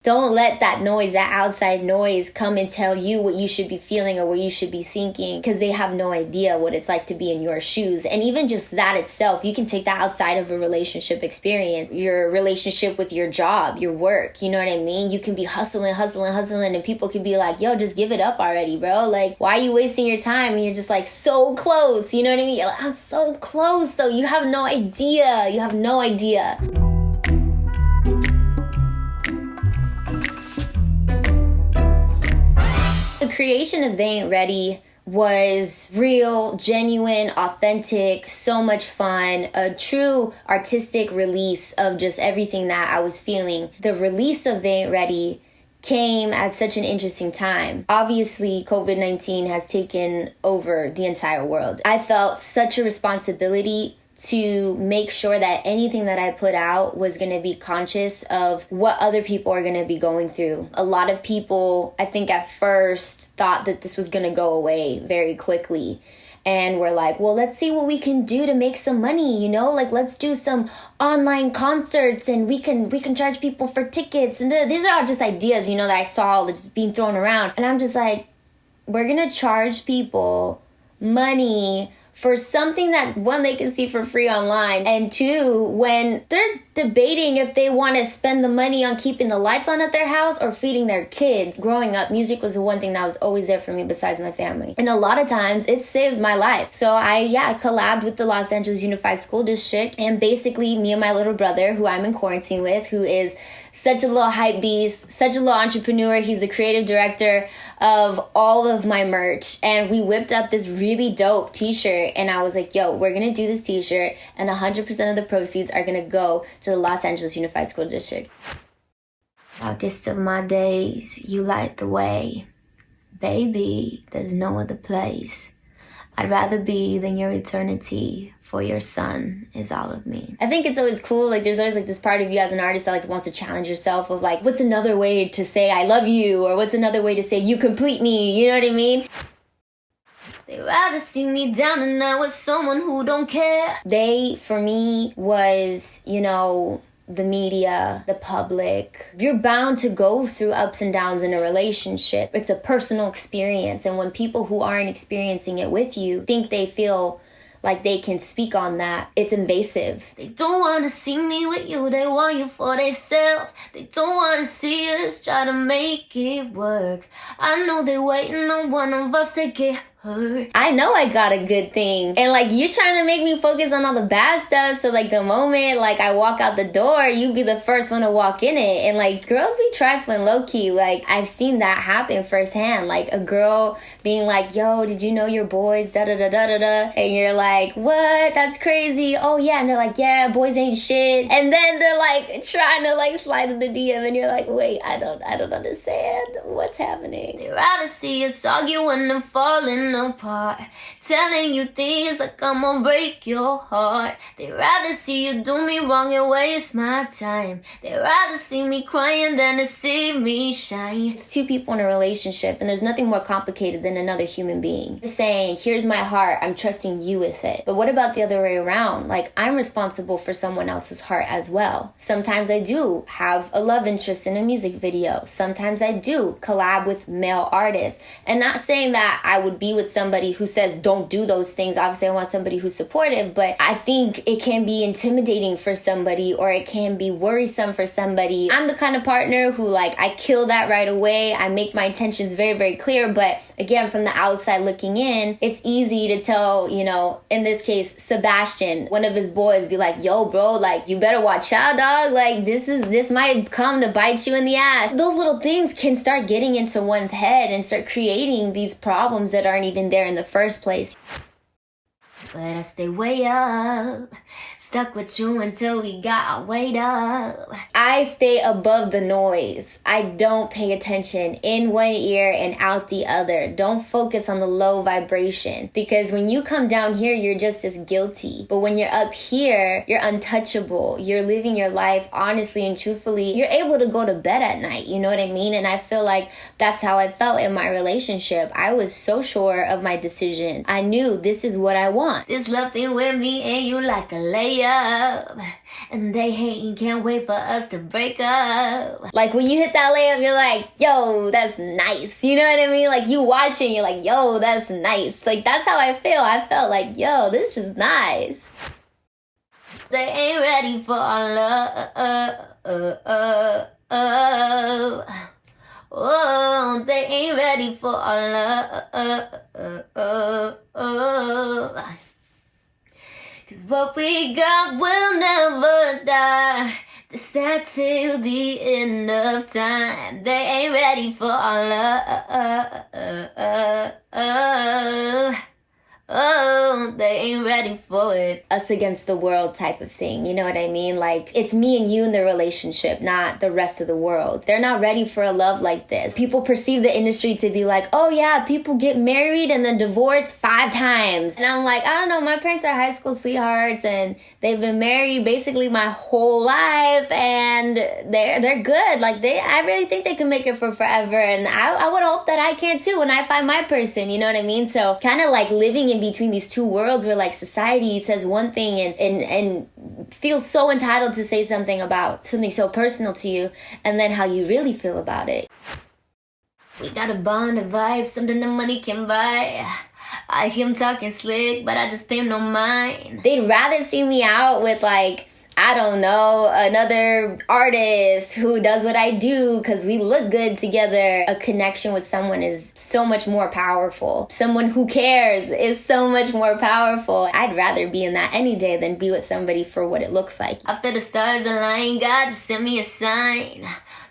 Don't let that noise, that outside noise, come and tell you what you should be feeling or what you should be thinking, because they have no idea what it's like to be in your shoes. And even just that itself, you can take that outside of a relationship experience, your relationship with your job, your work, you know what I mean? You can be hustling, and people can be like, yo, just give it up already, bro. Like, why are you wasting your time? And you're just like so close, you know what I mean? You're like, I'm so close, though. You have no idea. You have no idea. The creation of They Ain't Ready was real, genuine, authentic, so much fun, a true artistic release of just everything that I was feeling. The release of They Ain't Ready came at such an interesting time. Obviously, COVID-19 has taken over the entire world. I felt such a responsibility to make sure that anything that I put out was going to be conscious of what other people are going to be going through. A lot of people, I think at first, thought that this was going to go away very quickly. And we're like, well, let's see what we can do to make some money, you know? Like, let's do some online concerts and we can charge people for tickets. And these are all just ideas, you know, that I saw just being thrown around. And I'm just like, we're going to charge people money for something that, one, they can see for free online, and two, when they're debating if they want to spend the money on keeping the lights on at their house or feeding their kids. Growing up, music was the one thing that was always there for me besides my family. And a lot of times, it saved my life. So I collabed with the Los Angeles Unified School District, and basically me and my little brother, who I'm in quarantine with, who is such a little hype beast, such a little entrepreneur. He's the creative director of all of my merch. And we whipped up this really dope t-shirt. And I was like, yo, we're going to do this t-shirt. And 100% of the proceeds are going to go to the Los Angeles Unified School District. Darkest of my days, you light the way. Baby, there's no other place I'd rather be than your eternity, for your sun is all of me. I think it's always cool, like there's always like this part of you as an artist that like wants to challenge yourself of like, what's another way to say I love you, or what's another way to say you complete me, you know what I mean? They'd rather see me down and out with someone who don't care. They, for me, was, you know, the media, the public. You're bound to go through ups and downs in a relationship. It's a personal experience. And when people who aren't experiencing it with you think they feel like they can speak on that, it's invasive. They don't want to see me with you, they want you for themselves. They don't want to see us try to make it work. I know they're waiting on one of us to get hurt. I know I got a good thing. And like, you're trying to make me focus on all the bad stuff. So like the moment like I walk out the door, you be the first one to walk in it. And like girls be trifling low key. Like I've seen that happen firsthand. Like a girl being like, yo, did you know your boys da da da da da da? And you're like, what? That's crazy. Oh yeah. And they're like, yeah, boys ain't shit. And then they're like trying to like slide in the DM and you're like, wait, I don't understand what's happening. They'd rather see us arguing and falling apart, telling you things like I'm gonna break your heart. They'd rather see you do me wrong and waste my time. They'd rather see me crying than to see me shine. It's two people in a relationship and there's nothing more complicated than another human being. You're saying, here's my heart, I'm trusting you with it. But what about the other way around? Like, I'm responsible for someone else's heart as well. Sometimes I do have a love interest in a music video. Sometimes I do collab with male artists. And not saying that I would be with somebody who says don't do those things. Obviously I want somebody who's supportive, but I think it can be intimidating for somebody or it can be worrisome for somebody. I'm the kind of partner who like I kill that right away. I make my intentions very, very clear, but again, from the outside looking in, it's easy to tell, you know, in this case, Sebastian, one of his boys, be like, yo bro, like you better watch out, dog. Like this might come to bite you in the ass. Those little things can start getting into one's head and start creating these problems that aren't even there in the first place. But I stay way up, stuck with you until we got weight up. I stay above the noise. I don't pay attention in one ear and out the other. Don't focus on the low vibration. Because when you come down here, you're just as guilty. But when you're up here, you're untouchable. You're living your life honestly and truthfully. You're able to go to bed at night, you know what I mean? And I feel like that's how I felt in my relationship. I was so sure of my decision. I knew this is what I want. on. This love thing with me and you like a layup. And they hating, can't wait for us to break up. Like when you hit that layup, you're like, yo, that's nice. You know what I mean? Like you watching, you're like, yo, that's nice. Like that's how I feel. I felt like, yo, this is nice. They ain't ready for our love. Oh, they ain't ready for our love. Cause what we got will never die. This that till the end of time. They ain't ready for our love. Oh, they ain't ready for it. Us against the world type of thing, you know what I mean? Like, it's me and you in the relationship, not the rest of the world. They're not ready for a love like this. People perceive the industry to be like, oh yeah, people get married and then divorced 5 times. And I'm like, I don't know, my parents are high school sweethearts and they've been married basically my whole life and they're good. Like, I really think they can make it for forever. And I would hope that I can too when I find my person, you know what I mean? So kind of like living in between these two worlds where like society says one thing and feels so entitled to say something about something so personal to you, and then how you really feel about it. We got a bond, a vibe, something that money can buy. I hear him talking slick, but I just pay him no mind. They'd rather see me out with like, I don't know, another artist who does what I do because we look good together. A connection with someone is so much more powerful. Someone who cares is so much more powerful. I'd rather be in that any day than be with somebody for what it looks like. After the stars align, God just send me a sign.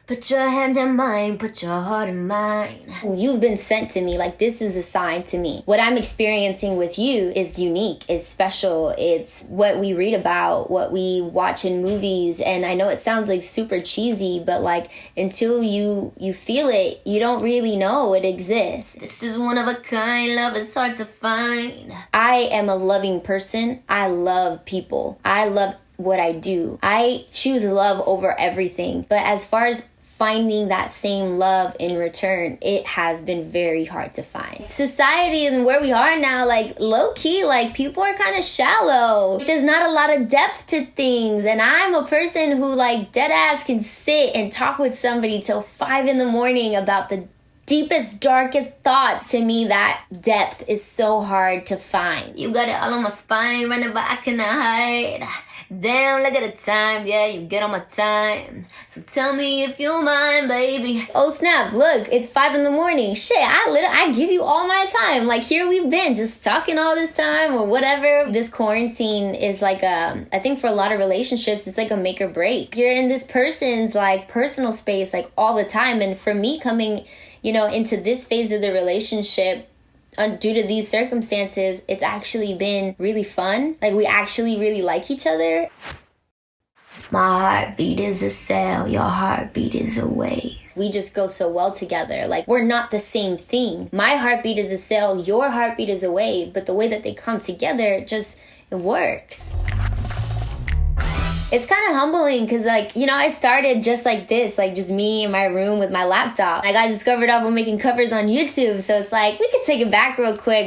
Put your hand in mine, put your heart in mine. You've been sent to me, like this is a sign to me. What I'm experiencing with you is unique, it's special, it's what we read about, what we watch in movies. And I know it sounds like super cheesy, but like until you feel it, you don't really know it exists. It's just one of a kind, love is hard to find. I am a loving person, I love people, I love what I do. I choose love over everything. But as far as finding that same love in return, it has been very hard to find. Society and where we are now, like low-key, like people are kind of shallow. There's not a lot of depth to things. And I'm a person who like dead ass can sit and talk with somebody till 5 a.m. about the deepest, darkest thought. To me, that depth is so hard to find. You got it all on my spine, running but I cannot hide. Damn, look at the time, yeah, you get on my time. So tell me if you mind, baby. Oh snap, look, it's 5 a.m. Shit, I give you all my time. Like here we've been just talking all this time or whatever. This quarantine is like I think for a lot of relationships, it's like a make or break. You're in this person's like personal space like all the time. And for me coming, you know, into this phase of the relationship, due to these circumstances, it's actually been really fun. Like, we actually really like each other. My heartbeat is a cell, your heartbeat is a wave. We just go so well together. Like, we're not the same thing. My heartbeat is a cell, your heartbeat is a wave, but the way that they come together, it works. It's kind of humbling because, like, you know, I started just like this, like just me in my room with my laptop. I got discovered off of making covers on YouTube, so it's like, we could take it back real quick.